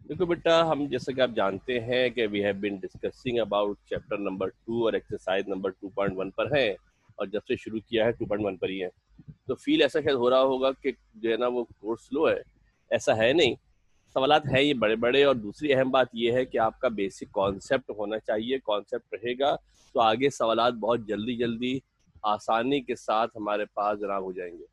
देखो बेटा, हम जैसे कि आप जानते हैं कि we have been discussing about chapter number 2 और एक्सरसाइज नंबर 2.1 पर है, और जब से शुरू किया है 2.1 पर ही है। तो फील ऐसा शायद हो रहा होगा कि जो है ना वो कोर्स स्लो है। ऐसा है नहीं, सवालात हैं ये बड़े बड़े। और दूसरी अहम बात ये है कि आपका बेसिक कॉन्सेप्ट होना चाहिए। कॉन्सेप्ट रहेगा तो आगे सवालात बहुत जल्दी जल्दी आसानी के साथ हमारे पास जनाब हो जाएंगे।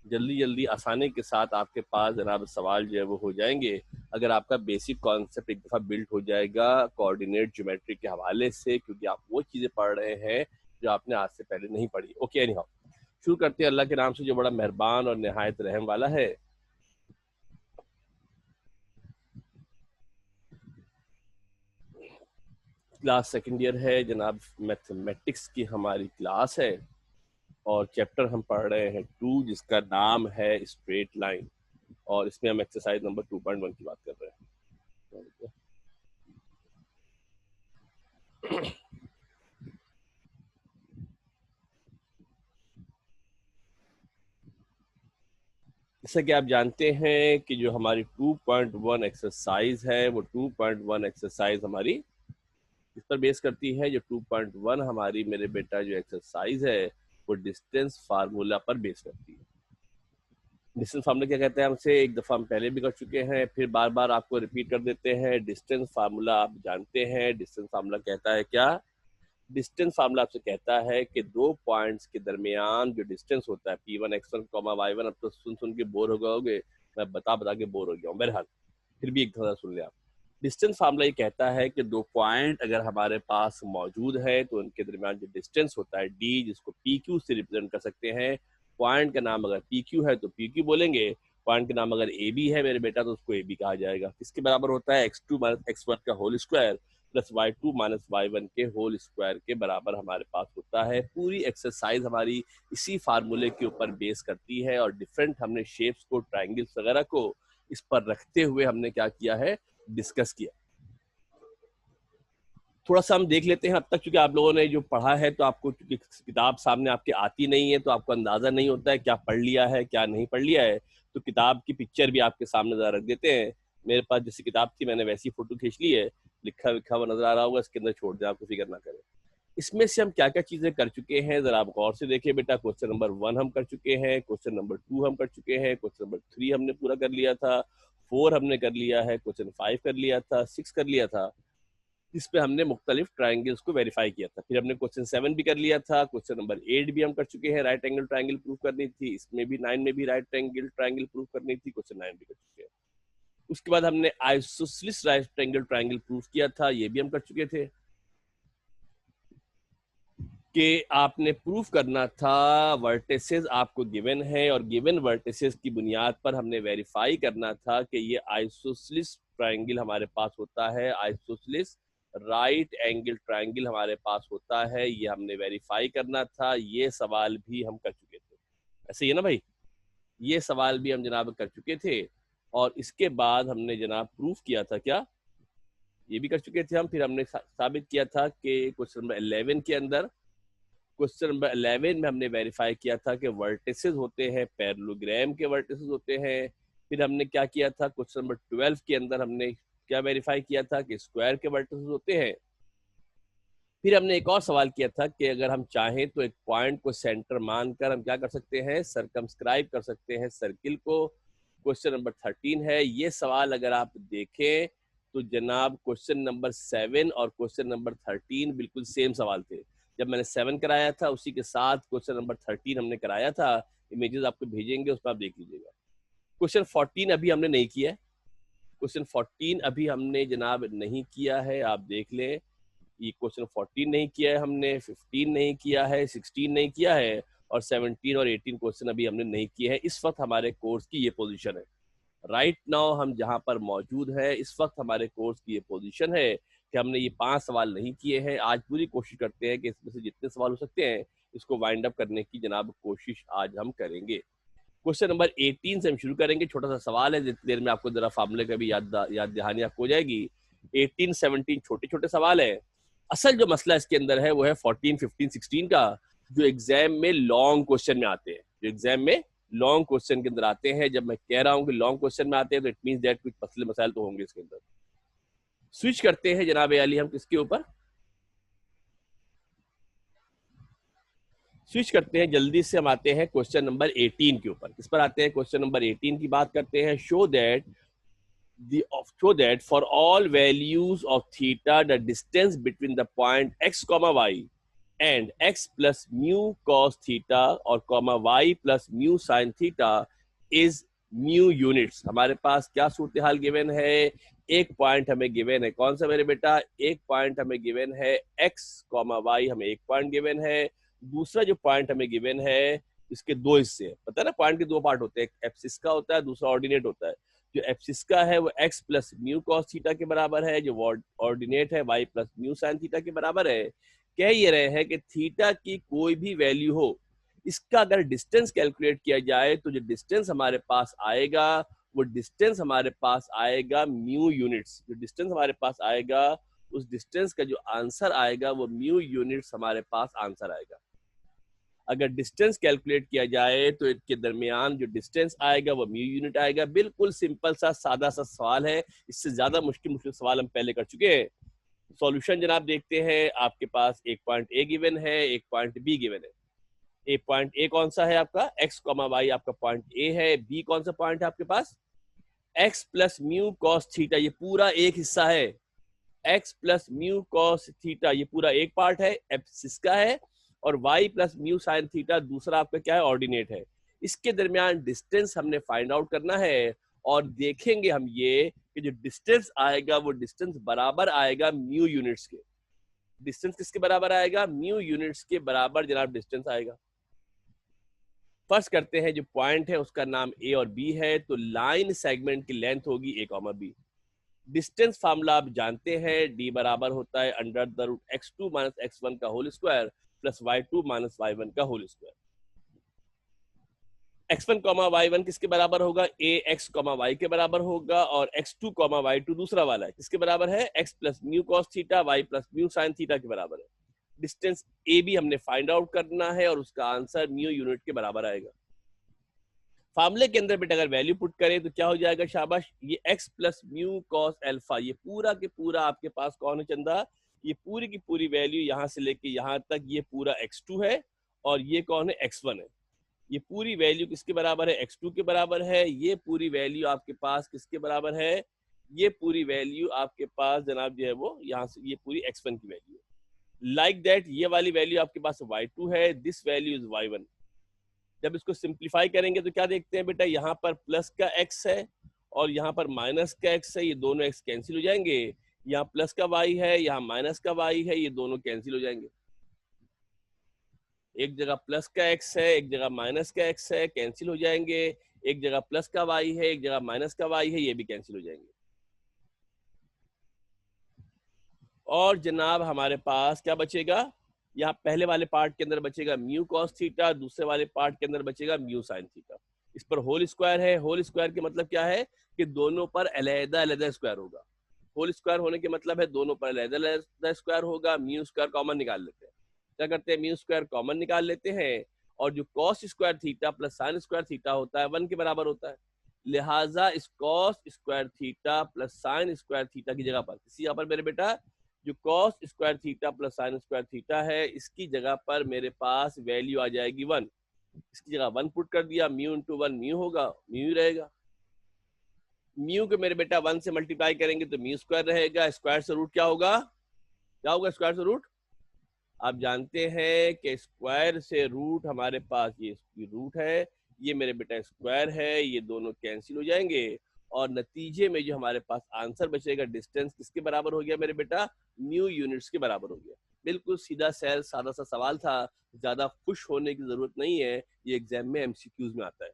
जल्दी जल्दी आसानी के साथ आपके पास जनाब सवाल जो है वो हो जाएंगे, अगर आपका बेसिक कॉन्सेप्ट एक दफ़ा बिल्ड हो जाएगा कोऑर्डिनेट ज्योमेट्री के हवाले से, क्योंकि आप वो चीज़ें पढ़ रहे हैं जो आपने आज से पहले नहीं पढ़ी। ओके, एनी हाउ, शुरू करते हैं अल्लाह के नाम से जो बड़ा मेहरबान और नहायत रहम वाला है। क्लास सेकेंड ईयर है जनाब, मैथमेटिक्स की हमारी क्लास है, और चैप्टर हम पढ़ रहे हैं 2, जिसका नाम है स्ट्रेट लाइन, और इसमें हम एक्सरसाइज नंबर 2.1 की बात कर रहे हैं। जैसा कि आप जानते हैं कि जो हमारी 2.1 एक्सरसाइज है वो 2.1 एक्सरसाइज हमारी इस पर बेस करती है। जो 2.1 हमारी मेरे बेटा जो एक्सरसाइज है वो डिस्टेंस फार्मूला पर बेस करती है। डिस्टेंस फार्मूला क्या कहते हैं, हमसे एक दफ़ा हम पहले भी कर चुके हैं, फिर बार बार आपको रिपीट कर देते हैं। डिस्टेंस फार्मूला आप जानते हैं। डिस्टेंस फार्मूला कहता है क्या? डिस्टेंस फार्मूला आपसे कहता है कि दो पॉइंट्स के दरमियान जो डिस्टेंस होता है P1 X1 Y1। अब तो सुन सुन के बोर हो गए होगे, मैं बता बता के बोर हो गया हूँ, बहरहाल फिर भी एक थोड़ा सुन लिया आप। डिस्टेंस फार्मूला ये कहता है कि दो पॉइंट अगर हमारे पास मौजूद है तो उनके दरमियान जो डिस्टेंस होता है D, जिसको PQ से रिप्रेजेंट कर सकते हैं। पॉइंट का नाम अगर PQ है तो PQ बोलेंगे, पॉइंट का नाम अगर AB है मेरे बेटा तो उसको AB कहा जाएगा। किसके बराबर होता है? X2 माइनस X1 का whole square plus Y2 minus Y1 के होल स्क्वायर के बराबर हमारे पास होता है। पूरी एक्सरसाइज हमारी इसी फार्मूले के ऊपर बेस करती है, और डिफरेंट हमने शेप्स को, ट्राइंगल्स वगैरह को इस पर रखते हुए हमने क्या किया है, डिस्कस किया। थोड़ा सा हम देख लेते हैं अब तक, क्योंकि आप लोगों ने जो पढ़ा है तो आपको, क्योंकि किताब सामने आपके आती नहीं है तो आपको अंदाजा नहीं होता है क्या पढ़ लिया है क्या नहीं पढ़ लिया है। तो किताब की पिक्चर भी आपके सामने जरा रख देते हैं। मेरे पास जैसी किताब थी मैंने वैसी फोटो खींच ली है, लिखा विखा हुआ नजर आ रहा होगा, इसके अंदर छोड़ दें, आपको फिक्र ना करें। इसमें से हम क्या क्या चीजें कर चुके हैं जरा आप गौर से देखिए बेटा। क्वेश्चन नंबर 1 हम कर चुके हैं, क्वेश्चन नंबर 2 हम कर चुके हैं, क्वेश्चन नंबर 3 हमने पूरा कर लिया था, 4 हमने कर लिया है, क्वेश्चन 5 कर लिया था, 6 कर लिया था, इस पे हमने मुख्तलिफ ट्राइंगल्स को वेरीफाई किया था। फिर हमने क्वेश्चन 7 भी कर लिया था, क्वेश्चन नंबर 8 भी हम कर चुके हैं, राइट एंगल ट्राइंगल प्रूव करनी थी। इसमें भी 9 में भी राइट एंगल ट्राइंगल प्रूव करनी थी, क्वेश्चन 9 भी कर चुके हैं। उसके बाद हमने isosceles right angle triangle prove किया था, ये भी हम कर चुके थे। कि आपने प्रूफ करना था वर्टिसेस आपको गिवन है, और गिवन वर्टिसेस की बुनियाद पर हमने वेरीफाई करना था कि ये आइसोसेलेस ट्रायंगल हमारे पास होता है, आइसोसेलेस राइट एंगल ट्रायंगल हमारे पास होता है, ये हमने वेरीफाई करना था। ये सवाल भी हम कर चुके थे, ऐसे ही है ना भाई? ये सवाल भी हम जनाब कर चुके थे, और इसके बाद हमने जनाब प्रूफ किया था क्या, ये भी कर चुके थे हम। फिर हमने साबित किया था कि क्वेश्चन नंबर 11 के अंदर, क्वेश्चन नंबर 11 में हमने वेरीफाई किया था कि वर्टिसेस होते हैं, पैरेललोग्राम के वर्टिसेस होते हैं। फिर हमने क्या किया था, क्वेश्चन नंबर 12 के अंदर हमने क्या वेरीफाई किया था कि स्क्वायर के वर्टिसेस होते हैं। फिर हमने एक और सवाल किया था कि अगर हम चाहें तो एक पॉइंट को सेंटर मानकर हम क्या कर सकते हैं, सरकमस्क्राइब कर सकते हैं सर्किल को। क्वेश्चन नंबर 13 है ये सवाल। अगर आप देखें तो जनाब क्वेश्चन नंबर 7 और क्वेश्चन नंबर 13 बिल्कुल सेम सवाल थे। जब मैंने 7 कराया था उसी के साथ क्वेश्चन नंबर 13 हमने कराया था। इमेजेस आपको भेजेंगे, उसमें आप देख लीजिएगा। क्वेश्चन 14 अभी हमने नहीं किया है, क्वेश्चन 14 अभी हमने जनाब नहीं किया है, आप देख लें। ये क्वेश्चन 14 नहीं किया है हमने, 15 नहीं किया है, 16 नहीं किया है, और 17 और 18 क्वेश्चन अभी हमने नहीं किए हैं। इस वक्त हमारे कोर्स की ये पोजीशन है। राइट नाउ हम जहां पर मौजूद है इस वक्त हमारे कोर्स की ये पोजीशन है कि हमने ये 5 सवाल नहीं किए हैं। आज पूरी कोशिश करते हैं कि इसमें से जितने सवाल हो सकते हैं इसको वाइंड अप करने की जनाब कोशिश आज हम करेंगे। क्वेश्चन नंबर 18 से हम शुरू करेंगे। छोटा सा सवाल है, जितनी देर में आपको जरा फार्मूले का भी याद दहानी आपको हो जाएगी। 18, 17 छोटे छोटे सवाल है। असल जो मसला इसके अंदर है वो है 14, 15, 16 का, जो एग्जाम में लॉन्ग क्वेश्चन में आते हैं, जो एग्जाम में लॉन्ग क्वेश्चन के अंदर आते हैं। जब मैं कह रहा हूं कि लॉन्ग क्वेश्चन में आते हैं तो इट मींस दैट कुछ मसले मसाइल तो होंगे इसके अंदर। स्विच करते हैं जनाब अली हम किसके ऊपर, स्विच करते हैं जल्दी से, हम आते हैं क्वेश्चन नंबर 18 के ऊपर। किस पर आते हैं, क्वेश्चन नंबर 18 की बात करते हैं। show that for all values of theta the distance between the point x comma y and x plus mu cos theta और comma y plus mu sin theta is mu units। हमारे पास क्या सूरत हाल given है, एक point हमें given है, कौन सा मेरे बेटा, एक पॉइंट हमें गिवन है x कॉमा y, हमें एक पॉइंट गिवन है। दूसरा जो पॉइंट हमें गिवन है इसके दो हिस्से हैं, पता है ना, पॉइंट के दो पार्ट होते हैं, एक एब्सिस का होता है, दूसरा ऑर्डिनेट होता है। जो एब्सिस का है वो x plus mu cos theta के बराबर है, जो ऑर्डिनेट है y plus mu sine theta के बराबर है। कह ये रहे हैं कि थीटा की कोई भी वैल्यू हो, इसका अगर डिस्टेंस कैलकुलेट किया जाए तो जो डिस्टेंस हमारे पास आएगा वो डिस्टेंस हमारे पास आएगा म्यू यूनिट्स। जो डिस्टेंस हमारे पास आएगा उस डिस्टेंस का जो आंसर आएगा वो म्यू यूनिट्स हमारे पास आंसर आएगा। अगर डिस्टेंस कैलकुलेट किया जाए तो इनके दरमियान जो डिस्टेंस आएगा वो म्यू यूनिट आएगा। बिल्कुल सिंपल सा सादा सा सवाल है, इससे ज्यादा मुश्किल मुश्किल सवाल हम पहले कर चुके हैं। सॉल्यूशन जनाब देखते हैं। आपके पास एक पॉइंट ए गिवन है, एक पॉइंट बी गिवन है। ए पॉइंट ए कौन सा है आपका, एक्स कॉमा वाई आपका पॉइंट ए है। बी कौन सा पॉइंट है आपके पास, X plus mu cos theta, ये पूरा एक हिस्सा है। X plus mu cos theta ये पूरा एक पार्ट है, एब्सिस का है। और y plus mu sine theta दूसरा आपका क्या है, ऑर्डिनेट है। इसके दरमियान डिस्टेंस हमने फाइंड आउट करना है और देखेंगे हम ये कि जो डिस्टेंस आएगा वो डिस्टेंस बराबर आएगा म्यू यूनिट्स के। डिस्टेंस किसके बराबर आएगा, म्यू यूनिट्स के बराबर जनाब डिस्टेंस आएगा। फर्स्ट करते हैं जो पॉइंट है उसका नाम ए और बी है, तो लाइन सेगमेंट की लेंथ होगी ए कॉमा बी। डिस्टेंस फार्मूला आप जानते हैं, d बराबर होता है under the root x2 minus x1 का whole square plus y2 minus y1 का whole square. x1 comma y1 किसके बराबर होगा, ax कॉमा y के बराबर होगा, और x2 कॉमा y2 दूसरा वाला है किसके बराबर है, x plus mu cos theta y plus mu sine theta के बराबर है। डिस्टेंस ए बी हमने फाइंड आउट करना है और उसका आंसर म्यू यूनिट के बराबर आएगा। फार्मूले के अंदर बेटा अगर वैल्यू पुट करें तो क्या हो जाएगा, शाबाश, ये x plus mu cos alpha, ये पूरा के पूरा आपके पास कौन है चंदा, ये पूरी की पूरी वैल्यू यहां से लेके यहां तक ये पूरा x2 है और ये कौन है x1 है। ये पूरी वैल्यू किसके बराबर है, x2 के बराबर है। ये पूरी वैल्यू आपके पास किसके बराबर है, ये पूरी वैल्यू आपके पास जनाब जो है वो यहाँ से ये पूरी x1 की वैल्यू है। लाइक दैट ये वाली वैल्यू आपके पास y2 है, दिस वैल्यू इज y1। जब इसको सिंप्लीफाई करेंगे तो क्या देखते हैं बेटा, यहाँ पर प्लस का x है और यहाँ पर माइनस का x है, ये दोनों x कैंसिल हो जाएंगे। यहाँ प्लस का y है, यहाँ माइनस का y है, ये दोनों कैंसिल हो जाएंगे। एक जगह प्लस का x है, एक जगह माइनस का x है, कैंसिल हो जाएंगे। एक जगह प्लस का y है, एक जगह माइनस का y है, ये भी कैंसिल हो जाएंगे। और जनाब हमारे पास क्या बचेगा, यहाँ पहले वाले पार्ट के अंदर बचेगा म्यू कॉस थीटा, दूसरे वाले पार्ट के अंदर बचेगा म्यू साइन थीटा। इस पर होल स्क्वायर है, होल स्क्वायर के मतलब क्या है कि दोनों पर अलग अलग स्क्वायर होगा। होल स्क्वायर होने के मतलब है दोनों पर अलग अलग स्क्वायर होगा। म्यू स्क्वायर कॉमन निकाल लेते हैं, क्या करते हैं, म्यू स्क्वायर कॉमन निकाल लेते हैं और जो cos square theta plus sine square theta होता है 1 के बराबर होता है। लिहाजा इस cos square theta plus sine square theta की जगह पर, किसी यहाँ पर मेरे बेटा जो cos square theta plus sine square theta है इसकी जगह पर मेरे पास वैल्यू आ जाएगी 1। इसकी जगह 1 पुट कर दिया, म्यू इंटू 1 म्यू होगा, म्यू ही रहेगा। म्यू को मेरे बेटा 1 से मल्टीप्लाई करेंगे तो म्यू स्क्वायर रहेगा। स्क्वायर से रूट क्या होगा, क्या होगा स्क्वायर से रूट, आप जानते हैं कि स्क्वायर से रूट हमारे पास ये रूट है, ये मेरे बेटा स्क्वायर है, ये दोनों कैंसिल हो जाएंगे और नतीजे में जो हमारे पास आंसर बचेगा डिस्टेंस किसके बराबर हो गया मेरे बेटा, म्यू यूनिट्स के बराबर हो गया। बिल्कुल सीधा सैल सादा सा सवाल था, ज्यादा खुश होने की जरूरत नहीं है। ये एग्जाम में एमसीक्यूज में आता है,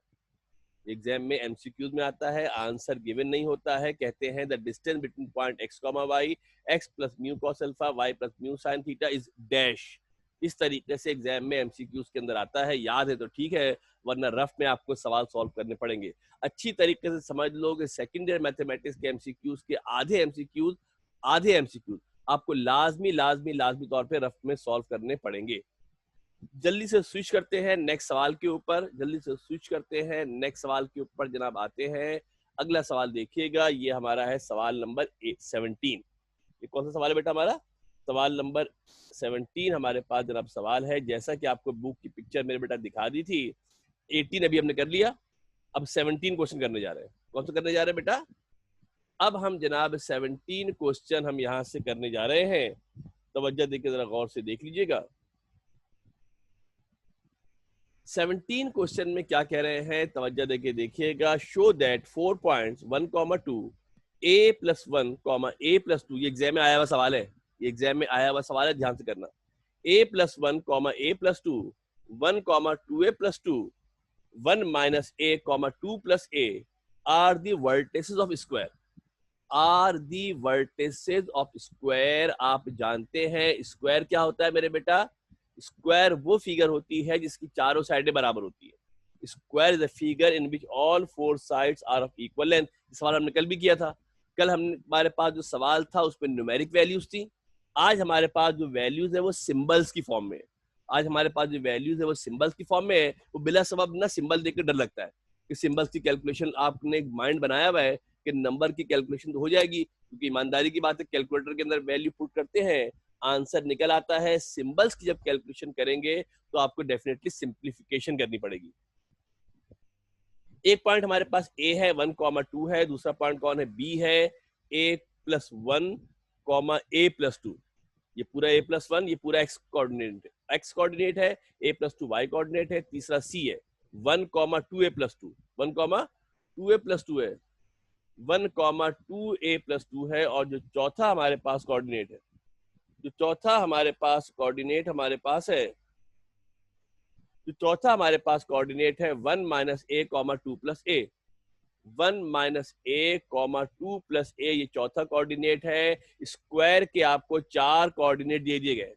एग्जाम में एमसीक्यूज में आता है, आंसर गिवन नहीं होता है। कहते हैं the distance between point x comma y, x plus mu cos alpha y plus mu sine theta is dash. इस तरीके से एग्जाम में एमसीक्यूज के अंदर आता है, याद है तो ठीक है, वरना रफ में आपको सवाल सॉल्व करने पड़ेंगे। अच्छी तरीके से समझ लो कि सेकेंड ईयर मैथमेटिक्स के एमसीक्यूज के आधे एमसीक्यूज आपको लाजमी तौर पे रफ में सॉल्व करने पड़ेंगे। जल्दी से स्विच करते हैं नेक्स्ट सवाल के ऊपर, जल्दी से स्विच करते हैं नेक्स्ट सवाल के ऊपर जनाब आते हैं। अगला सवाल देखिएगा, ये हमारा है सवाल नंबर 17। ये कौन सा सवाल है बेटा हमारा? सवाल नंबर 17 हमारे पास जनाब सवाल है। जैसा कि आपको बुक की पिक्चर मेरे बेटा दिखा दी थी, 18 अभी हमने कर लिया, अब 17 क्वेश्चन करने जा रहे हैं। कौन सा करने जा रहे हैं बेटा? अब हम जनाब 17 क्वेश्चन हम यहाँ से करने जा रहे हैं। तवज्जो देके जरा गौर से देख लीजिएगा। 17 क्वेश्चन में क्या कह रहे हैं, तवज्जो देके देखिएगा। Show that 4 points 1,2 a + 1, a + 2, ये एग्जाम में आया हुआ सवाल है, ये एग्जाम में आया हुआ सवाल है, ध्यान से करना। a + 1, a + 2, 1, 2a + 2, 1 - a, 2 + a are the vertices of square, are the vertices of square. आप जानते हैं स्क्वायर क्या होता है मेरे बेटा? स्क्वायर वो फिगर होती है जिसकी चारों साइडें बराबर होती है। Square is a figure in which all 4 sides are of equal length. सवाल हमने कल भी किया था। कल हमारे पास जो सवाल था उसमें न्यूमेरिक वैल्यूज थी। आज हमारे पास जो वैल्यूज है वो सिंबल्स की फॉर्म में है। आज हमारे पास जो वैल्यूज है वो सिंबल्स की फॉर्म में है। वो बिला सबब ना सिंबल देखकर डर लगता है कि सिंबल्स की कैलकुलेशन आपने एक माइंड बनाया हुआ है कि नंबर की कैलकुलेशन तो हो जाएगी, क्योंकि ईमानदारी की बात है कैलकुलेटर के अंदर वैल्यू पुट करते हैं, आंसर निकल आता है। सिंबल्स की जब कैलकुलेशन करेंगे तो आपको डेफिनेटली सिंप्लीफिकेशन करनी पड़ेगी। एक पॉइंट हमारे पास ए है, 1,2 है। दूसरा पॉइंट कौन है? बी है, a + 1, a + 2। ये पूरा a + 1, ये पूरा x कोऑर्डिनेट है, a + 2 y कोऑर्डिनेट है। तीसरा c है, 1, 2a + 2, 1, 2a + 2 है, 1, 2a + 2 है। और जो चौथा हमारे पास कोऑर्डिनेट है, जो चौथा हमारे पास कोऑर्डिनेट हमारे पास है, जो चौथा हमारे पास कोऑर्डिनेट है 1 - a, 2 + a, 1 - a, 2 + a, ये चौथा कोऑर्डिनेट है। स्क्वायर के आपको 4 कोऑर्डिनेट दे दिए गए,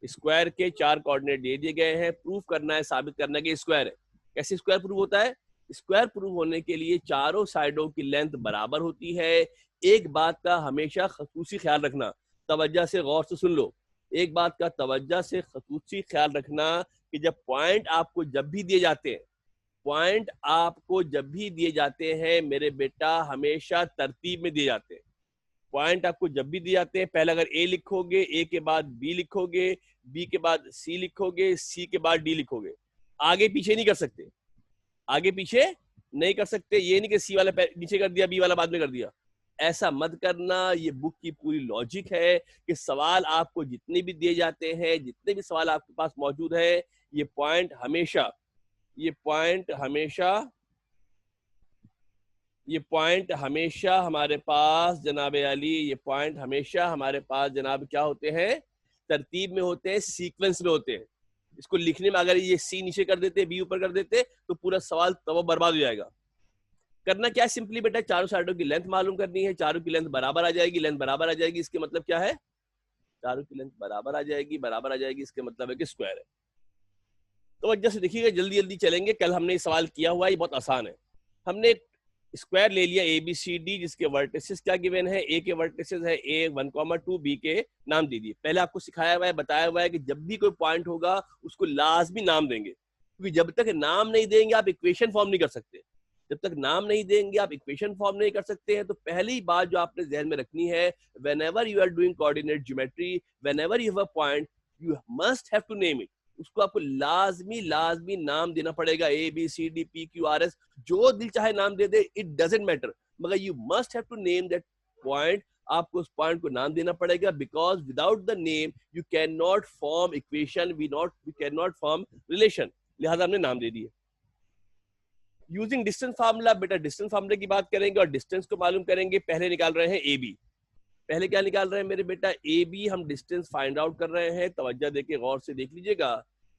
स्क्वायर के 4 कोऑर्डिनेट दे दिए गए हैं। प्रूफ करना है, साबित करना है कि स्क्वायर है। कैसे स्क्वायर प्रूफ होता है? स्क्वायर प्रूफ होने के लिए चारों साइडों की लेंथ बराबर होती है। एक बात का हमेशा खसूसी ख्याल रखना, तवज्जो से गौर से सुन लो। एक बात का तवज्जो से खसूसी ख्याल रखना कि जब पॉइंट आपको जब भी दिए जाते हैं, पॉइंट आपको जब भी दिए जाते हैं मेरे बेटा, हमेशा तरतीब में दिए जाते हैं। पॉइंट आपको जब भी दिए जाते हैं, पहले अगर ए लिखोगे, ए के बाद बी लिखोगे, बी के बाद सी लिखोगे, सी के बाद डी लिखोगे। आगे पीछे नहीं कर सकते, आगे पीछे नहीं कर सकते। ये नहीं कि सी वाला नीचे कर दिया, बी वाला बाद में कर दिया, ऐसा मत करना। ये बुक की पूरी लॉजिक है कि सवाल आपको जितने भी दिए जाते हैं, जितने भी सवाल आपके पास मौजूद है, ये पॉइंट हमेशा, ये पॉइंट हमेशा, ये पॉइंट हमेशा हमारे पास जनाब अली, ये पॉइंट हमेशा हमारे पास जनाब क्या होते हैं? तरतीब में होते हैं, सीक्वेंस में होते हैं। इसको लिखने में अगर ये सी नीचे कर देते, बी ऊपर कर देते, तो पूरा सवाल तब बर्बाद हो जाएगा। करना क्या है? सिंपली बेटा चारों साइडों की लेंथ मालूम करनी है। चारों की लेंथ बराबर आ जाएगी, लेंथ बराबर आ जाएगी, इसके मतलब क्या है? चारों की लेंथ बराबर आ जाएगी, बराबर आ जाएगी, इसके मतलब है कि स्क्वायर है। तो वजह से देखिएगा, जल्दी जल्दी चलेंगे। कल हमने ये सवाल किया हुआ है, ये बहुत आसान है। हमने स्क्वायर ले लिया ए बी सी डी, जिसके वर्टिसेस क्या गिवन है? ए के वर्टिसेस है a, 1, 2, बी के नाम दे दिए। पहले आपको सिखाया हुआ है, बताया हुआ है कि जब भी कोई पॉइंट होगा उसको लाजमी नाम देंगे, क्योंकि जब तक नाम नहीं देंगे आप इक्वेशन फॉर्म नहीं कर सकते। जब तक नाम नहीं देंगे आप इक्वेशन फॉर्म नहीं कर सकते हैं। तो पहली बात जो आपने ध्यान में रखनी है, whenever you are doing coordinate geometry, whenever you have a point, you must have to name it. उसको आपको लाजमी लाजमी नाम देना पड़ेगा। A B C D P Q R S, जो दिल चाहे नाम दे दे, इट डजंट मैटर, मगर you must have to name that point. आपको उस पॉइंट को नाम देना पड़ेगा, because without the name you can not form equation, we can not form relation. लिहाजा हमने नाम दे दिए। यूजिंग डिस्टेंस फार्मूला, बेटा डिस्टेंस फार्मूले की बात करेंगे और डिस्टेंस को मालूम करेंगे। पहले निकाल रहे हैं ए बी। पहले क्या निकाल रहे हैं मेरे बेटा? A B. हम डिस्टेंस फाइंड आउट कर रहे हैं, तवज्जो देके गौर से देख लीजिएगा।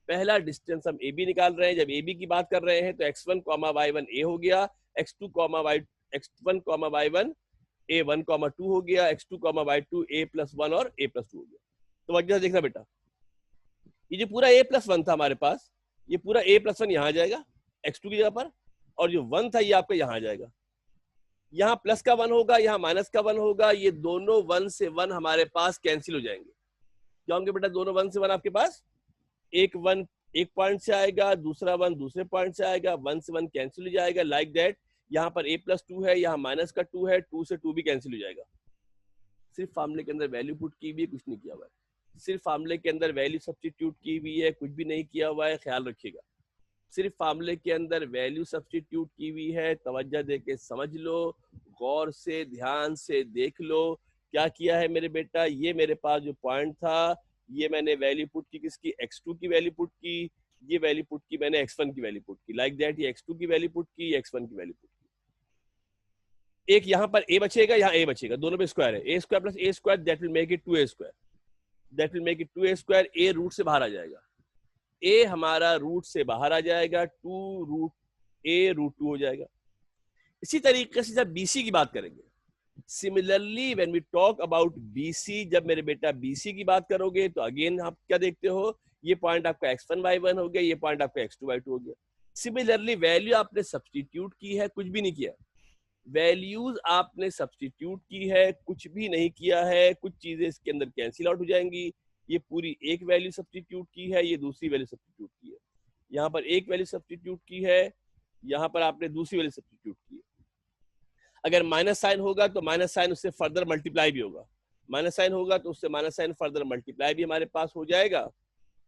पहला डिस्टेंस हम ए बी निकाल रहे हैं। जब ए बी की बात कर रहे हैं तो x1, y1 a हो गया, x1, y1 a1, 2 हो गया, x2, y2 a+1 और a+2 हो गया। तो वजह देखना बेटा, ये जो पूरा a+1 था हमारे पास, ये पूरा a+1 यहाँ आ जाएगा x2 की जगह पर, और जो 1 था ये आपका यहाँ आ जाएगा। यहाँ प्लस का 1 होगा, यहाँ माइनस का 1 होगा। ये दोनों 1 से 1 हमारे पास कैंसिल हो जाएंगे। क्या होंगे बेटा? दोनों 1 से 1 आपके पास, एक 1 एक पॉइंट से आएगा, दूसरा 1 दूसरे पॉइंट से आएगा, 1 से 1 कैंसिल हो जाएगा, लाइक दैट। यहाँ पर a+2 है, यहाँ माइनस का 2 है, 2 से 2 भी कैंसिल हो जाएगा। सिर्फ फार्मूले के अंदर वैल्यू पुट की हुई है, कुछ नहीं किया हुआ है। सिर्फ फार्मूले के अंदर वैल्यू सब्स्टिट्यूट की हुई है, कुछ भी नहीं किया हुआ है, ख्याल रखिएगा। सिर्फ फार्मूले के अंदर वैल्यू सब्स्टिट्यूट की हुई है, तवज्जो दे के समझ लो, गौर से ध्यान से देख लो। क्या किया है मेरे बेटा, ये मेरे पास जो पॉइंट था, ये मैंने वैल्यू पुट की, किसकी, x2 की वैल्यू पुट की, ये वैल्यू पुट की मैंने x1 की वैल्यू पुट की, लाइक दैट। ये x2 की वैल्यू पुट की, x1 की वैल्यू पुट की। एक यहाँ पर a बचेगा, यहाँ a बचेगा, दोनों पे स्क्वायर है, a square plus a square, that will make it 2a square, that will make it 2a square. a root से बाहर आ जाएगा, a हमारा रूट से बाहर आ जाएगा, 2 रूट a रूट 2 हो जाएगा। इसी तरीके से जब BC की बात करेंगे, similarly when we talk about BC, जब मेरे बेटा BC की बात करोगे तो अगेन आप क्या देखते हो, ये पॉइंट आपका x1 y1 हो गया, ये पॉइंट आपका x2 y2 हो गया। सिमिलरली वैल्यू आपने सब्स्टिट्यूट की है, कुछ भी नहीं किया, वैल्यूज आपने सब्स्टिट्यूट की है, कुछ भी नहीं किया है, कुछ चीजें इसके अंदर कैंसिल आउट हो जाएंगी। ये पूरी एक वैल्यू सब्स्टिट्यूट की है, ये दूसरी वैल्यू सब्स्टिट्यूट की है, यहाँ पर एक वैल्यू सब्स्टिट्यूट की है, यहाँ पर आपने दूसरी वैल्यू सब्स्टिट्यूट की है। अगर माइनस साइन होगा तो माइनस साइन उससे फर्दर मल्टीप्लाई भी होगा, माइनस साइन होगा तो उससे माइनस साइन फर्दर मल्टीप्लाई भी हमारे पास हो जाएगा।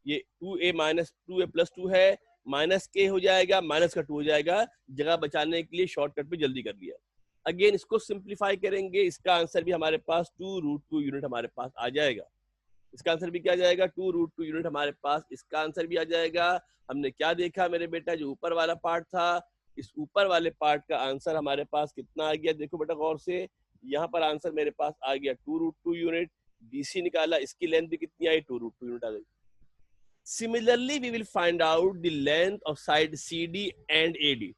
ये 2a माइनस 2a प्लस 2 है, माइनस के हो जाएगा, माइनस का 2 हो जाएगा, जगह बचाने के लिए शॉर्टकट पे जल्दी कर लिया। अगेन इसको सिंप्लीफाई करेंगे, इसका आंसर भी हमारे पास 2 रूट 2 यूनिट हमारे पास आ जाएगा। इसका आंसर भी क्या आ जाएगा, 2 रूट 2 यूनिट हमारे पास इसका आंसर भी आ जाएगा। हमने क्या देखा मेरे बेटा, जो ऊपर वाला पार्ट था, इस ऊपर वाले पार्ट का आंसर हमारे पास कितना आ गया, देखो बेटा गौर से, यहाँ पर आंसर मेरे पास आ गया 2 रूट 2 यूनिट। BC निकाला, इसकी लेंथ भी कितनी आई, 2 रूट 2 यूनिट आ गई। Similarly we will find out the length of side CD and AD।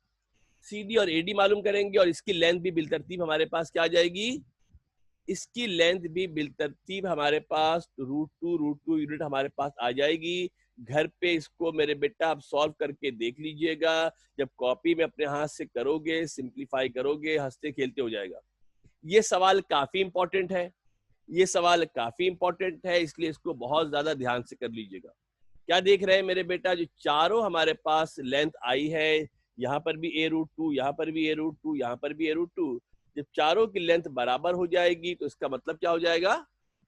CD और AD मालूम करेंगे, और इसकी लेंथ भी बिलतरतीब हमारे पास क्या आ जाएगी, इसकी लेंथ भी बिलतरतीब हमारे पास रूट टू यूनिट हमारे पास आ जाएगी। घर पे इसको मेरे बेटा आप सॉल्व करके देख लीजिएगा, जब कॉपी में अपने हाथ से करोगे, सिंप्लीफाई करोगे, हंसते खेलते हो जाएगा। ये सवाल काफी इंपॉर्टेंट है, ये सवाल काफी इंपॉर्टेंट है, इसलिए इसको बहुत ज्यादा ध्यान से कर लीजिएगा। क्या देख रहे हैं मेरे बेटा, जो चारों हमारे पास लेंथ आई है, यहाँ पर भी a रूट 2, यहाँ पर भी a रूट 2, यहाँ पर भी a रूट 2, जब चारों की लेंथ बराबर हो जाएगी तो इसका मतलब क्या हो जाएगा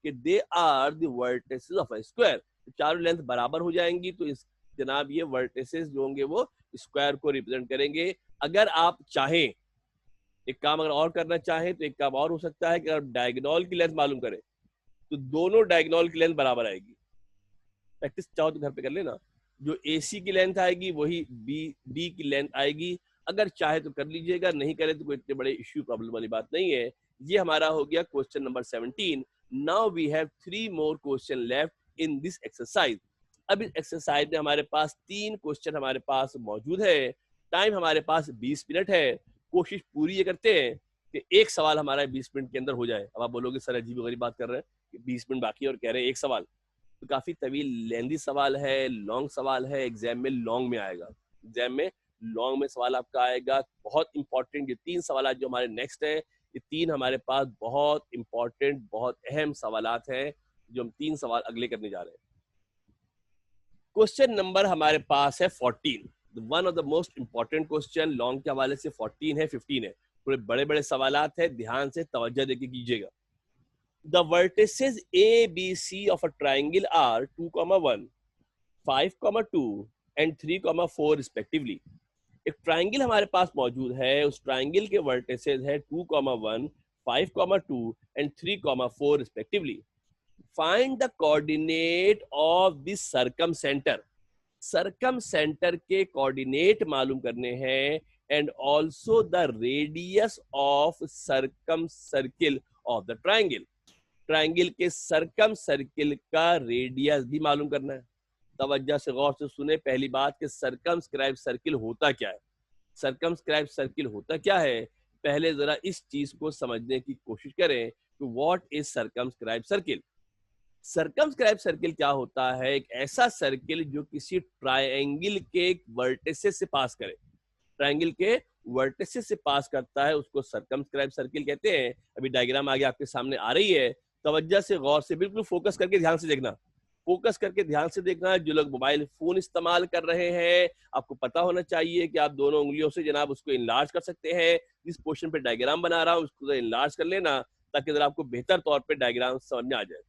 कि they are the vertices of a square. चारों लेंथ बराबर हो जाएंगी तो इस जनाब ये वर्टिसेस जो होंगे वो स्क्वायर को रिप्रेजेंट करेंगे। अगर आप चाहें, एक काम अगर और करना चाहें तो एक काम और हो सकता है कि अगर डायगोनल की लेंथ मालूम करें तो दोनों डायगोनल की लेंथ बराबर आएगी। प्रैक्टिस चाहो तो घर पे कर लेना, जो AC की लेंथ आएगी वही BD की लेंथ आएगी। अगर चाहे तो कर लीजिएगा, नहीं करे तो कोई इतने बड़े इश्यू प्रॉब्लम वाली बात नहीं है। ये हमारा हो गया question number 17। Now we have 3 more question left in this exercise. अब इस एक्सरसाइज में हमारे पास 3 क्वेश्चन हमारे पास मौजूद है। टाइम हमारे पास 20 मिनट है। कोशिश पूरी ये करते हैं कि एक सवाल हमारा 20 मिनट के अंदर हो जाए। अब आप बोलोगे सर अजीब गरीब बात कर रहे हैं, 20 मिनट बाकी और कह रहे हैं एक सवाल, तो काफी तवील लेंदी सवाल है, लॉन्ग सवाल है, एग्जाम में लॉन्ग में आएगा, एग्जाम में लॉन्ग में सवाल आपका आएगा। बहुत इंपॉर्टेंट ये 3 सवाल जो हमारे नेक्स्ट है, ये 3 हमारे पास बहुत इंपॉर्टेंट, बहुत अहम सवालात हैं, जो हम 3 सवाल अगले करने जा रहे हैं। क्वेश्चन नंबर हमारे पास है 14, one of the most important question. Long के हवाले से 14 है, 15 है, थोड़े बड़े बड़े सवालात है, ध्यान से तवज्जो देके कीजिएगा। The vertices A, B, C of a triangle are 2,1, 5,2 and 3,4 respectively. एक ट्राइंगल हमारे पास मौजूद है, उस ट्राइंगल के वर्टिसेस है 2,1, 5,2 and 3,4 respectively. Find the coordinate of the circumcenter. सर्कमसेंटर के कोऑर्डिनेट मालूम करने हैं, and also the radius of circum circle of the triangle. Triangle के सर्कम सर्किल का रेडियस भी मालूम करना है। तवज्जो से गौर से सुने, पहली बात कि सर्कमस्क्राइब सर्किल होता क्या है। सर्कमस्क्राइब सर्किल होता क्या है, पहले जरा इस चीज को समझने की कोशिश करें कि what is circumscribe circle. Circumscribe circle क्या होता है, एक ऐसा सर्किल जो किसी ट्राइंगल के वर्टिसेस से पास करे, ट्राइंगल के वर्टिसेस से पास करता है, उसको सर्कमस्क्राइब सर्किल कहते हैं। अभी डायग्राम आगे आपके सामने आ रही है, तवज्जो से गौर से बिल्कुल फोकस करके ध्यान से देखना। फोकस करके ध्यान से देखना है। जो लोग मोबाइल फोन इस्तेमाल कर रहे हैं, आपको पता होना चाहिए कि आप दोनों उंगलियों से जनाब उसको इनलार्ज कर सकते हैं। जिस पोर्शन पे डायग्राम बना रहा हूँ उसको इनलार्ज कर लेना, ताकि जरा आपको बेहतर तौर पे डायग्राम समझ में आ जाए।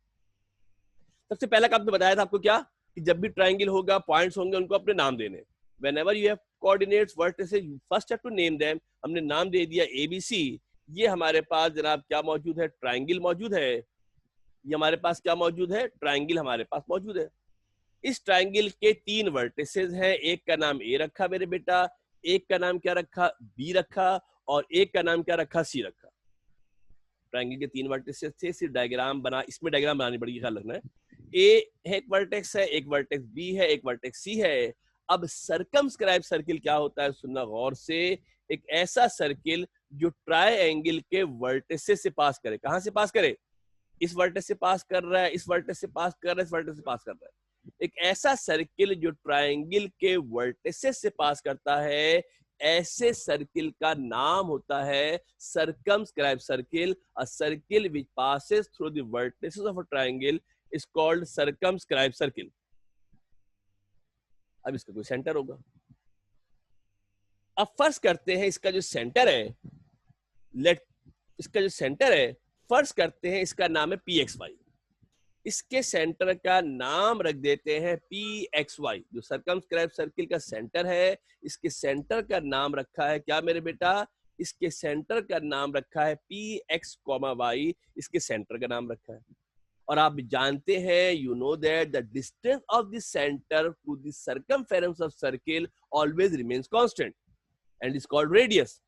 सबसे पहला काम तो बताया था आपको क्या, कि जब भी ट्राइंगल होगा, पॉइंट्स होंगे, उनको अपने नाम देने। Whenever you have coordinates, vertices, you first have to name them। हमने नाम दे दिया ABC। ये हमारे पास जनाब क्या मौजूद है, ट्राइंगल मौजूद है। ये हमारे पास क्या मौजूद है, ट्राइंगल हमारे पास मौजूद है। इस ट्राइंगल के 3 वर्टिसेस हैं। एक का नाम ए रखा मेरे बेटा, एक का नाम क्या रखा, बी रखा, और एक का नाम क्या रखा, सी रखा। ट्राइंगल के 3 वर्टिसेस थे। सिर्फ डायग्राम बना, इसमें डायग्राम बनानी पड़ेगी, ख्याल रखना है। ए एक वर्टेक्स है, एक वर्टेक्स बी है, एक वर्टेक्स सी है। अब सर्कमस्क्राइब सर्किल क्या होता है, सुनना गौर से। एक ऐसा सर्किल जो ट्रायंगल के वर्टिसेस से पास करे। कहां से पास करे, इस वर्टेक्स से पास कर रहा है, इस वर्टेक्स से पास कर रहा है, इस वर्टेक्स से पास कर रहा है। एक ऐसा सर्किल जो ट्रायंगल के वर्टिसेस से पास करता है, ऐसे सर्किल का नाम होता है circumscribe circle. A circle which passes through the vertices of a triangle is called circumscribed circle। अब इसका कोई सेंटर होगा। अब फर्ज करते हैं इसका जो सेंटर है, लेट इसका जो सेंटर है, फर्ज करते हैं इसका नाम है PXY। इसके सेंटर का नाम रख देते हैं PXY। जो सर्कमस्क्राइब सर्किल का सेंटर है, इसके सेंटर का नाम रखा है क्या मेरे बेटा, इसके सेंटर का नाम रखा है PX, Y। इसके सेंटर का नाम रखा है। और आप जानते हैं, you know that the distance of the centre to the circumference of circle always remains constant and is called radius.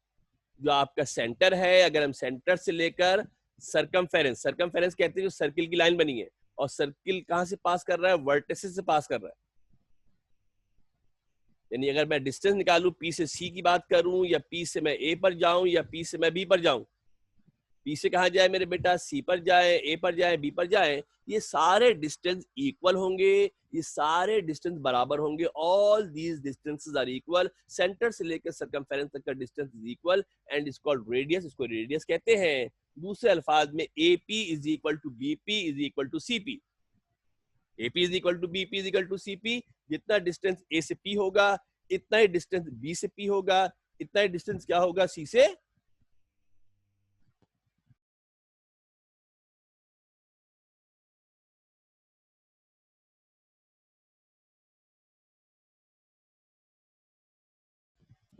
जो आपका सेंटर है, अगर हम सेंटर से लेकर सर्कमफेरेंस, सर्कमफेरेंस कहते हैं जो सर्किल की लाइन बनी है, और सर्किल कहां से पास कर रहा है, वर्टिसेस से पास कर रहा है। यानी अगर मैं डिस्टेंस निकालूं, P से C की बात करूं, या P से मैं A पर जाऊं, या P से मैं B पर जाऊं, P से कहां जाए मेरे बेटा, C पर जाए, A पर जाए, B पर जाए, ये सारे डिस्टेंस इक्वल होंगे, ये सारे डिस्टेंस बराबर होंगे। All these distances are equal. Centre से लेकर सर्कमफेरेंस तक का distance is equal and is called radius. इसको रेडियस कहते हैं। दूसरे अल्फाज में AP is equal to BP is equal to CP। AP is equal to BP is equal to CP। जितना डिस्टेंस A से P होगा, इतना ही डिस्टेंस B से P होगा, इतना ही डिस्टेंस क्या होगा, C से।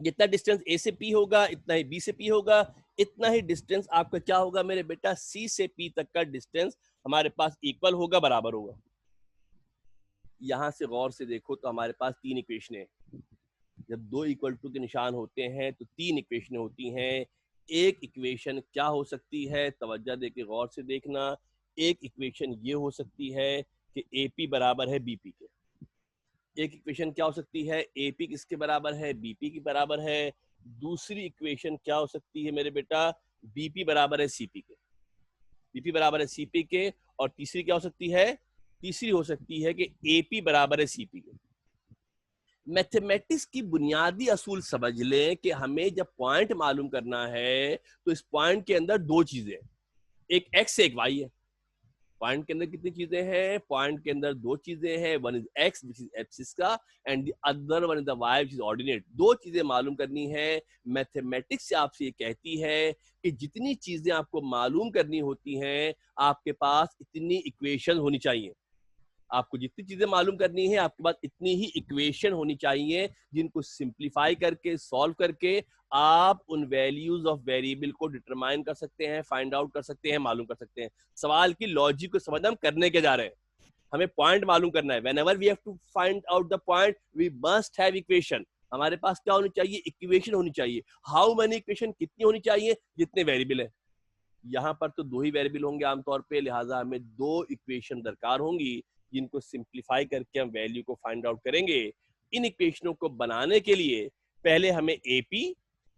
जितना डिस्टेंस A से P होगा, इतना ही B से P होगा, इतना ही डिस्टेंस आपका क्या होगा मेरे बेटा, C से P तक का डिस्टेंस हमारे पास इक्वल होगा, बराबर होगा। यहां से गौर से देखो तो हमारे पास 3 इक्वेशन है। जब 2 इक्वल टू के निशान होते हैं तो 3 इक्वेशन होती हैं। एक इक्वेशन क्या हो सकती है, तवज्जो देके गौर से देखना। एक इक्वेशन ये हो सकती है कि AP बराबर है BP के। एक इक्वेशन क्या हो सकती है, AP किसके बराबर है, BP के बराबर है। दूसरी इक्वेशन क्या हो सकती है मेरे बेटा, BP बराबर है CP के, BP बराबर है CP के। और तीसरी क्या हो सकती है, तीसरी हो सकती है कि AP बराबर है CP के। मैथमेटिक्स की बुनियादी असूल समझ लें कि हमें जब पॉइंट मालूम करना है तो इस पॉइंट के अंदर 2 चीजें, एक X एक Y है। पॉइंट के अंदर कितनी चीजें हैं, पॉइंट के अंदर 2 चीजें हैं। One is X which is axis का, and the other one is the Y which is ordinate. 2 चीजें मालूम करनी है। मैथमेटिक्स से आपसे ये कहती है कि जितनी चीजें आपको मालूम करनी होती हैं, आपके पास इतनी इक्वेशन होनी चाहिए। आपको जितनी चीजें मालूम करनी है, आपके पास इतनी ही इक्वेशन होनी चाहिए, जिनको सिंप्लीफाई करके, सॉल्व करके आप उन वैल्यूज ऑफ वेरिएबल को डिटरमाइन कर सकते हैं, फाइंड आउट कर सकते हैं, मालूम कर सकते हैं। सवाल की लॉजिक को समझना हम करने के जा रहे हैं। हमें पॉइंट मालूम करना है। Whenever we have to find out the point, we must have equation. हमारे पास क्या होनी चाहिए, इक्वेशन होनी चाहिए। हाउ मेनी इक्वेशन, कितनी होनी चाहिए, जितने वेरिएबल है। यहाँ पर तो 2 ही वेरिएबल होंगे आमतौर पे, लिहाजा हमें 2 इक्वेशन दरकार होंगी, जिनको सिंप्लीफाई करके हम वैल्यू को फाइंड आउट करेंगे। इन इक्वेशनों को बनाने के लिए पहले हमें AP,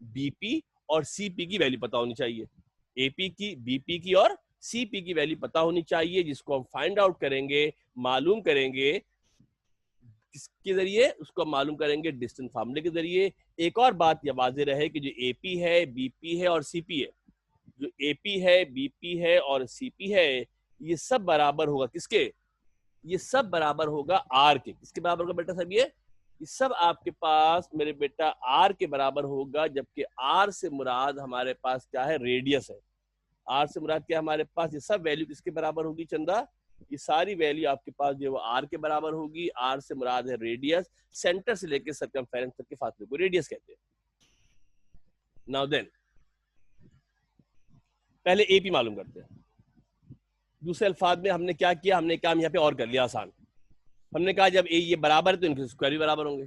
BP और CP की वैल्यू पता होनी चाहिए। AP की, BP की और CP की वैल्यू पता होनी चाहिए, जिसको हम फाइंड आउट करेंगे, मालूम करेंगे। किसके जरिए उसको मालूम करेंगे, डिस्टेंस फार्मूले के जरिए। एक और बात यह वाज़ेह रहे कि जो AP है, BP है और CP है, जो AP है, BP है और CP है, ये सब बराबर होगा किसके, ये सब बराबर होगा आर के। किसके बराबर होगा बेटा सब ये सब आपके पास मेरे बेटा आर के बराबर होगा, जबकि आर से मुराद हमारे पास क्या है, रेडियस है। आर से मुराद क्या हमारे पास, ये सब वैल्यू किसके बराबर होगी चंदा, ये सारी वैल्यू आपके पास जो है वो आर के बराबर होगी। आर से मुराद है रेडियस, सेंटर से लेकर सर्कमफेरेंस तक के फासले को रेडियस कहते हैं। नाउ देन पहले एपी मालूम करते हैं। दूसरे अल्फाज में हमने क्या किया, हमने काम यहाँ पे और कर लिया आसान। हमने कहा जब ये बराबर है तो इनके स्क्वायर भी बराबर होंगे,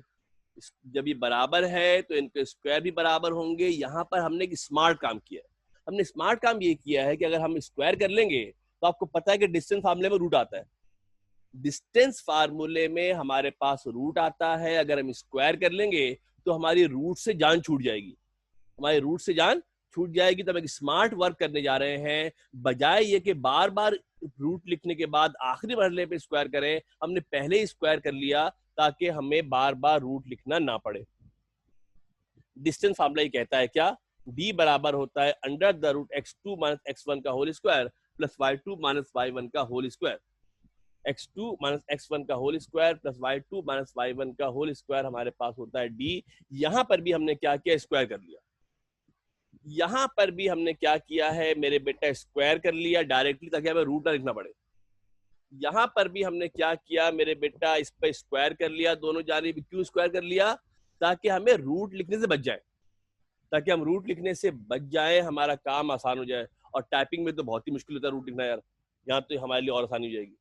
जब ये बराबर है तो इनके स्क्वायर भी बराबर होंगे। यहाँ पर हमने एक स्मार्ट काम किया है। हमने स्मार्ट काम ये किया है कि अगर हम स्क्वायर कर लेंगे तो आपको पता है कि डिस्टेंस फार्मूले में रूट आता है। डिस्टेंस फार्मूले में हमारे पास रूट आता है, अगर हम स्क्वायर कर लेंगे तो हमारी रूट से जान छूट जाएगी, हमारी रूट से जान छूट जाएगी। तो हम एक स्मार्ट वर्क करने जा रहे हैं, बजाय ये कि बार बार रूट लिखने के बाद आखिरी मरहले पे स्क्वायर करें, हमने पहले ही स्क्वायर कर लिया ताकि हमें बार बार रूट लिखना ना पड़े। डिस्टेंस फार्मूला ये कहता है क्या, d बराबर होता है under the root x2 minus x1 का whole square plus y2 minus y1 का whole square. x2 minus x1 का whole square plus y2 minus y1 का होल स्क्वायर हमारे पास होता है d। यहां पर भी हमने क्या किया, स्क्वायर कर लिया। यहां पर भी हमने क्या किया है मेरे बेटा, स्क्वायर कर लिया डायरेक्टली ताकि हमें रूट ना लिखना पड़े। यहां पर भी हमने क्या किया मेरे बेटा, इस पर स्क्वायर कर लिया दोनों जानिब। क्यों स्क्वायर कर लिया, ताकि हमें रूट लिखने से बच जाए, ताकि हम रूट लिखने से बच जाए, हमारा काम आसान हो जाए। और टाइपिंग में तो बहुत ही मुश्किल होता है रूट लिखना यार, यहाँ तो हमारे लिए और आसानी हो जाएगी।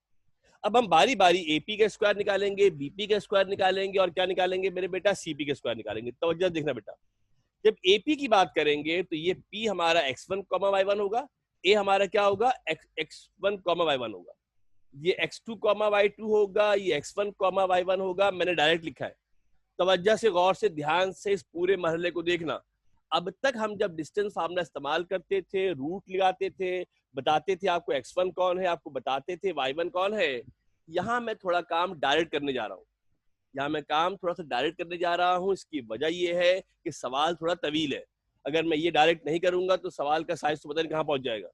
अब हम बारी बारी एपी का स्क्वायर निकालेंगे, बीपी का स्क्वायर निकालेंगे और क्या निकालेंगे मेरे बेटा, सीपी का स्क्वायर निकालेंगे। तवज्जो देखना बेटा, जब एपी की बात करेंगे तो ये पी हमारा x1 y1 होगा, ए हमारा क्या होगा, x1 y1 होगा, ये x2 y2 होगा, ये x1 y1 होगा। मैंने डायरेक्ट लिखा है, तवज्जो से गौर से ध्यान से इस पूरे मरहले को देखना। अब तक हम जब डिस्टेंस फार्मूला इस्तेमाल करते थे, रूट लगाते थे, बताते थे आपको x1 कौन है, आपको बताते थे y1 कौन है। यहाँ मैं थोड़ा काम डायरेक्ट करने जा रहा हूँ, यहाँ मैं काम थोड़ा सा डायरेक्ट करने जा रहा हूँ। इसकी वजह ये है कि सवाल थोड़ा तवील है, अगर मैं ये डायरेक्ट नहीं करूंगा तो सवाल का साइज तो पता नहीं कहाँ पहुंच जाएगा।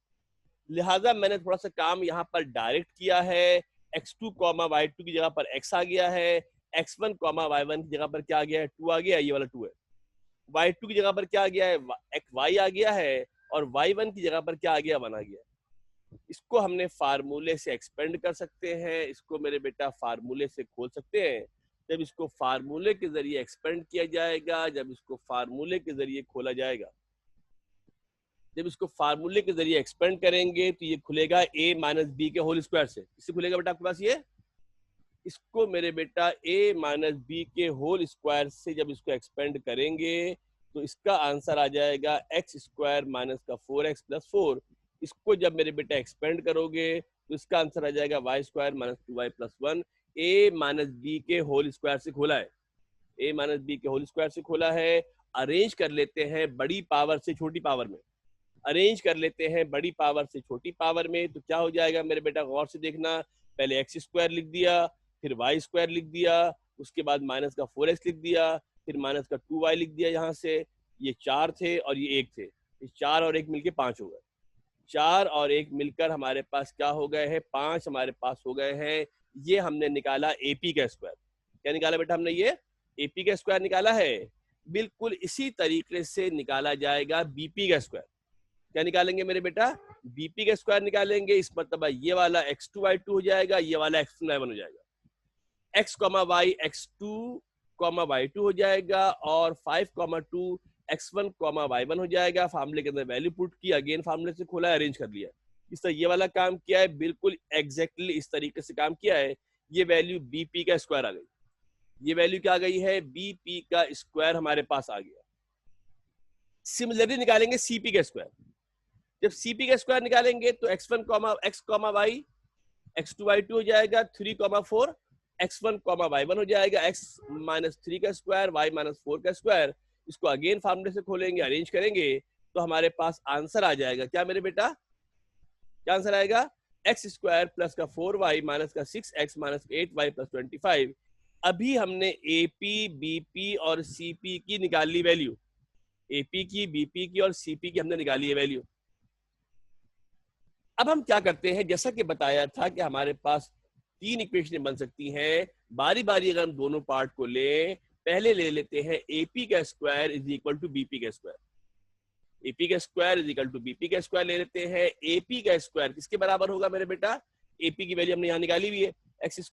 लिहाजा मैंने थोड़ा सा काम यहाँ पर डायरेक्ट किया है। x2 y2 की जगह पर x आ गया है, x1 y1 की जगह पर क्या आ गया है, 2 आ गया, ये वाला 2 है। y2 की जगह पर क्या आ गया है, y आ गया है, और y1 की जगह पर क्या आ गया, 1 आ गया। इसको हमने फार्मूले से एक्सपेंड कर सकते हैं, इसको मेरे बेटा फार्मूले से खोल सकते हैं। जब इसको फार्मूले के जरिए एक्सपेंड किया जाएगा, जब इसको फार्मूले के जरिए खोला जाएगा, जब इसको फार्मूले के जरिए एक्सपेंड करेंगे तो ये खुलेगा a माइनस बी के होल स्क्वायर से। इससे खुलेगा बेटा आपके पास ये, इसको मेरे बेटा a माइनस बी के होल स्क्वायर से जब इसको एक्सपेंड करेंगे तो इसका आंसर आ जाएगा x स्क्वायर माइनस का 4x प्लस 4। इसको जब मेरे बेटा एक्सपेंड करोगे तो इसका आंसर आ जाएगा y square minus 2y plus 1। a minus B के होल स्क्वायर से खोला है, a माइनस बी के होल स्क्वायर से खोला है। अरेंज कर लेते हैं बड़ी पावर से छोटी पावर में, अरेंज कर लेते हैं बड़ी पावर से छोटी पावर में। तो क्या हो जाएगा मेरे बेटा, गौर से देखना, पहले एक्स स्क्वायर लिख दिया, फिर वाई स्क्वायर लिख दिया, उसके बाद माइनस का 4x लिख दिया, फिर माइनस का 2y लिख दिया। यहाँ से ये 4 थे और ये 1 थे, ये 4 और 1 मिलके 5 हो गए। 4 और 1 मिलकर हमारे पास क्या हो गए हैं, 5 हमारे पास हो गए हैं। ये हमने निकाला एपी का स्क्वायर। क्या निकाला बेटा हमने, ये एपी का स्क्वायर निकाला है। बिल्कुल इसी तरीके से निकाला जाएगा बीपी का स्क्वायर। क्या निकालेंगे मेरे बेटा, बीपी का स्क्वायर निकालेंगे। इस मतलब ये वाला x2 y2 हो जाएगा, ये वाला x1 y1 हो जाएगा। x y x2 y2 हो जाएगा और 5 2 x1 y1 हो जाएगा। फार्मूले के अंदर वैल्यू पुट की, अगेन फार्मूले से खोला, अरेंज कर लिया। इस तरह ये वाला काम किया है, बिल्कुल एग्जैक्टली इस तरीके से काम किया है। ये वैल्यू बीपी का स्क्वायर आ गई, ये वैल्यू क्या आ गई है, बीपी का स्क्वायर हमारे पास आ गया। सिमिलरली निकालेंगे सीपी का स्क्वायर। जब सीपी का स्क्वायर निकालेंगे तो x1 x y x2 y2 हो जाएगा, 3 4 x1 y1 हो जाएगा, x माइनस 3 का स्क्वायर y माइनस 4 का स्क्वायर। इसको अगेन फार्मूले से खोलेंगे, अरेंज करेंगे तो हमारे पास आंसर आ जाएगा। क्या मेरे बेटा, क्या आंसर आएगा, x स्क्वायर प्लस का 4y माइनस का 6x माइनस 8y प्लस 25। अभी हमने एपी, बीपी और सीपी की निकाल ली वैल्यू, एपी की, बीपी की और सीपी की हमने निकाली है वैल्यू। अब हम क्या करते हैं, जैसा कि बताया था कि हमारे पास तीन इक्वेशन बन सकती हैं। बारी बारी अगर हम दोनों पार्ट को लें, पहले ले लेते हैं एपी का square is equal to BP का स्क्वायर। एपी का square is equal to BP का स्क्वायर ले लेते हैं। एपी का स्क्वायर किसके बराबर होगा मेरे बेटा? एपी की वैल्यू हमने यहाँ निकाली हुई है, एक्स